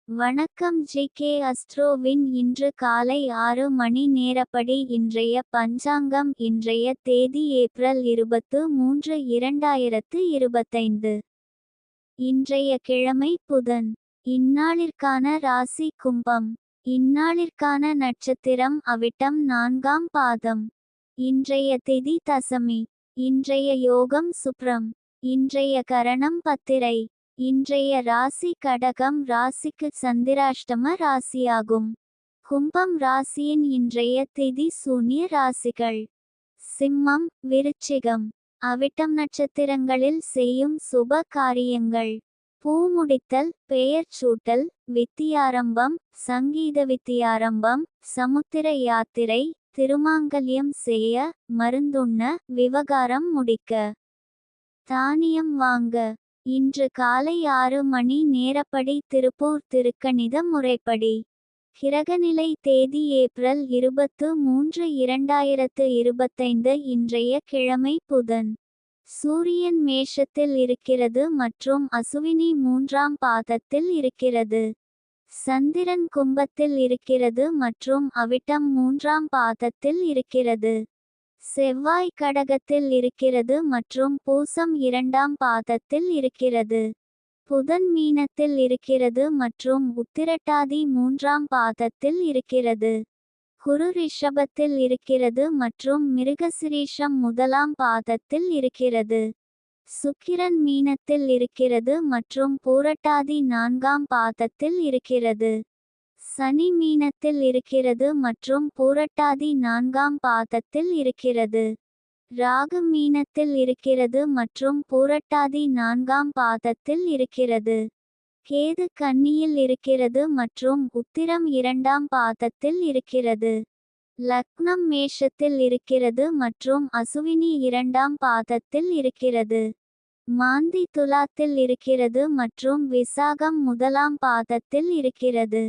வணக்கம் ஜி.கே. அஸ்ட்ரோவின் இன்று காலை 6 மணி நேரப்படி இன்றைய பஞ்சாங்கம். இன்றைய தேதி ஏப்ரல் 23, 2025. இன்றைய கிழமை புதன். இந்நாளிற்கான ராசி கும்பம். இந்நாளிற்கான நட்சத்திரம் அவிட்டம் 4ஆம் பாதம். இன்றைய திதி தசமி. இன்றைய யோகம் சுப்ரம். இன்றைய கரணம் பத்திரை. இன்றைய ராசி கடகம் ராசிக்கு சந்திராஷ்டம ராசியாகும். கும்பம் ராசியின் இன்றைய திதி சூன்ய ராசிகள் சிம்மம், விருச்சிகம், அவிட்டம் நட்சத்திரங்களில் செய்யும் சுப காரியங்கள்: பூ முடித்தல், பெயர் சூட்டல், வித்தியாரம்பம், சங்கீத வித்தியாரம்பம், சமுத்திர யாத்திரை, திருமாங்கல்யம் செய்ய, மருந்துண்ண, விவகாரம் முடிக்க, தானியம் வாங்க. இன்று காலை 6 மணி நேரப்படி திருப்பூர் திருக்கணித முறைப்படி கிரகநிலை தேதி ஏப்ரல் 23, 2025. இன்றைய கிழமை புதன். சூரியன் மேஷத்தில் இருக்கிறது மற்றும் அசுவினி 3ஆம் பாதத்தில் இருக்கிறது. சந்திரன் கும்பத்தில் இருக்கிறது மற்றும் அவிட்டம் 3ஆம் பாதத்தில் இருக்கிறது. செவ்வாய் கடகத்தில் இருக்கிறது மற்றும் பூசம் 2ஆம் பாதத்தில் இருக்கிறது. புதன் மீனத்தில் இருக்கிறது மற்றும் உத்திரட்டாதி 3ஆம் பாதத்தில் இருக்கிறது. குரு ரிஷபத்தில் இருக்கிறது மற்றும் மிருகசிரீஷம் 1ஆம் பாதத்தில் இருக்கிறது. சுக்கிரன் மீனத்தில் இருக்கிறது மற்றும் பூரட்டாதி 4ஆம் பாதத்தில் இருக்கிறது. சனி மீனத்தில் இருக்கிறது மற்றும் பூரட்டாதி 4ஆம் பாதத்தில் இருக்கிறது. ராகு மீனத்தில் இருக்கிறது மற்றும் பூரட்டாதி 4ஆம் பாதத்தில் இருக்கிறது. கேது கன்னியில் இருக்கிறது மற்றும் உத்திரம் 2ஆம் பாதத்தில் இருக்கிறது. லக்னம் மேஷத்தில் இருக்கிறது மற்றும் அசுவினி 2ஆம் பாதத்தில் இருக்கிறது. மாந்தி துலாத்தில் இருக்கிறது மற்றும் விசாகம் 1ஆம் பாதத்தில் இருக்கிறது.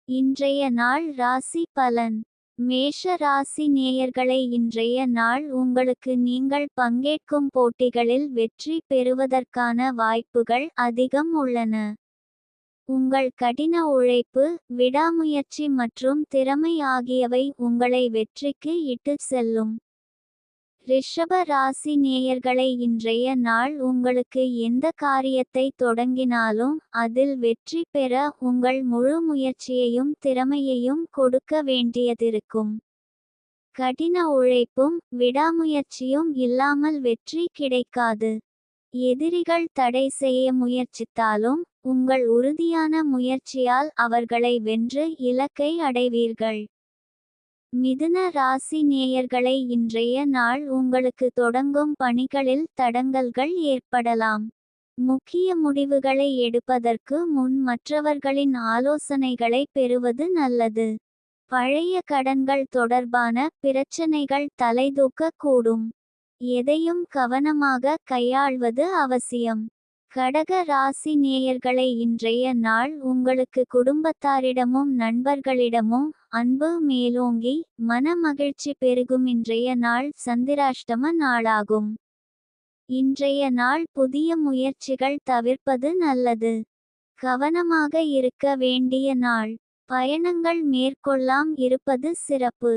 இன்றைய நாள் ராசி பலன். மேஷ ராசி நேயர்களை, இன்றைய நாள் உங்களுக்கு நீங்கள் பங்கேற்கும் போட்டிகளில் வெற்றி பெறுவதற்கான வாய்ப்புகள் அதிகம் உள்ளன. உங்கள் கடின உழைப்பு, விடாமுயற்சி மற்றும் திறமை ஆகியவை உங்களை வெற்றிக்கு இட்டுச் செல்லும். ரிஷப ராசி நேயர்களை, இன்றைய நாள் உங்களுக்கு எந்த காரியத்தை தொடங்கினாலும் அதில் வெற்றி பெற உங்கள் முழு முயற்சியையும் திறமையையும் கொடுக்க வேண்டியதிருக்கும். கடின உழைப்பும் விடாமுயற்சியும் இல்லாமல் வெற்றி கிடைக்காது. எதிரிகள் தடை செய்ய முயற்சித்தாலும் உங்கள் உறுதியான முயற்சியால் அவர்களை வென்று இலக்கை அடைவீர்கள். மிதுன ராசி நேயர்களை, இன்றைய நாள் உங்களுக்கு தொடங்கும் பணிகளில் தடங்கல்கள் ஏற்படலாம். முக்கிய முடிவுகளை எடுப்பதற்கு முன் மற்றவர்களின் ஆலோசனைகளை பெறுவது நல்லது. பழைய கடன்கள் தொடர்பான பிரச்சனைகள் தலைதூக்க கூடும். எதையும் கவனமாக கையாள்வது அவசியம். கடக ராசி நேயர்களை, இன்றைய நாள் உங்களுக்கு குடும்பத்தாரிடமும் நண்பர்களிடமும் அன்பு மேலோங்கி மன மகிழ்ச்சி பெருகும். இன்றைய நாள் சந்திராஷ்டம நாளாகும். இன்றைய நாள் புதிய முயற்சிகள் தவிர்ப்பது நல்லது. கவனமாக இருக்க வேண்டிய நாள். பயணங்கள் மேற்கொள்ளாம் இருப்பது சிறப்பு.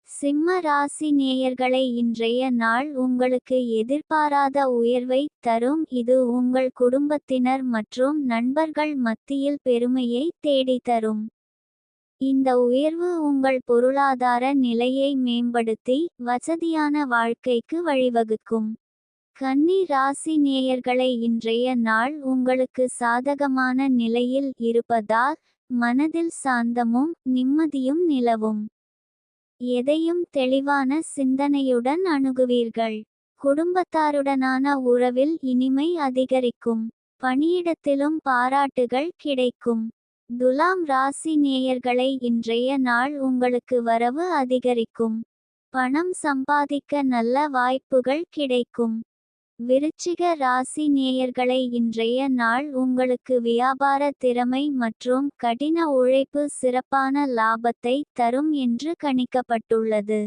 சிம்ம ராசி நேயர்களை, இன்றைய நாள் உங்களுக்கு எதிர்பாராத உயர்வை தரும். இது உங்கள் குடும்பத்தினர் மற்றும் நண்பர்கள் மத்தியில் பெருமையை தேடித்தரும். இந்த உயர்வு உங்கள் பொருளாதார நிலையை மேம்படுத்தி வசதியான வாழ்க்கைக்கு வழிவகுக்கும். கன்னி ராசி நேயர்களை, இன்றைய நாள் உங்களுக்கு சாதகமான நிலையில் இருப்பதால் மனதில் சாந்தமும் நிம்மதியும் நிலவும். எதையும் தெளிவான சிந்தனையுடன் அணுகுவீர்கள். குடும்பத்தாருடனான உறவில் இனிமை அதிகரிக்கும். பணியிடத்திலும் பாராட்டுகள் கிடைக்கும். துலாம் ராசி நேயர்களை, இன்றைய நாள் உங்களுக்கு வரவு அதிகரிக்கும். பணம் சம்பாதிக்க நல்ல வாய்ப்புகள் கிடைக்கும். விருச்சிக ராசி நேயர்களை, இன்றைய நாள் உங்களுக்கு வியாபார திறமை மற்றும் கடின உழைப்பு சிறப்பான லாபத்தை தரும் என்று கணிக்கப்பட்டுள்ளது.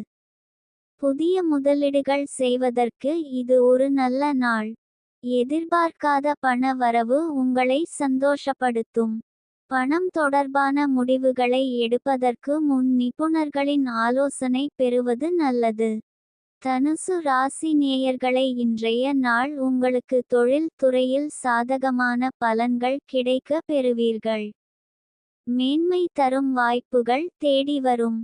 புதிய முதலீடுகள் செய்வதற்கு இது ஒரு நல்ல நாள். எதிர்பார்க்காத பண வரவு உங்களை சந்தோஷப்படுத்தும். பணம் தொடர்பான முடிவுகளை எடுப்பதற்கு முன் நிபுணர்களின் ஆலோசனை பெறுவது நல்லது. தனுசு ராசி நேயர்களை, இன்றைய நாள் உங்களுக்கு தொழில் துறையில் சாதகமான பலன்கள் கிடைக்க பெறுவீர்கள். மேன்மை தரும் வாய்ப்புகள் தேடி வரும்.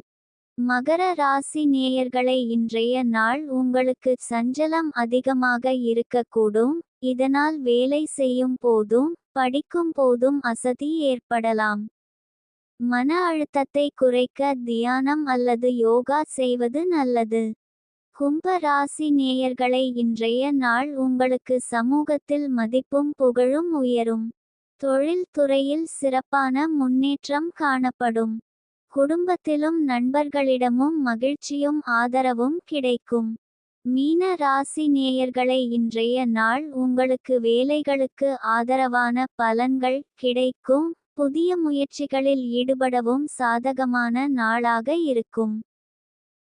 மகர ராசி நேயர்களை, இன்றைய நாள் உங்களுக்கு சஞ்சலம் அதிகமாக இருக்கக்கூடும். இதனால் வேலை செய்யும் போதும் படிக்கும் போதும் அசதி ஏற்படலாம். மன அழுத்தத்தை குறைக்க தியானம் அல்லது யோகா செய்வது நல்லது. கும்ப ராசி நேயர்களை, இன்றைய நாள் உங்களுக்கு சமூகத்தில் மதிப்பும் புகழும் உயரும். தொழில் துறையில் சிறப்பான முன்னேற்றம் காணப்படும். குடும்பத்திலும் நண்பர்களிடமும் மகிழ்ச்சியும் ஆதரவும் கிடைக்கும். மீன ராசி நேயர்களை, இன்றைய நாள் உங்களுக்கு வேலைகளுக்கு ஆதரவான பலன்கள் கிடைக்கும். புதிய முயற்சிகளில் ஈடுபடவும் சாதகமான நாளாக இருக்கும்.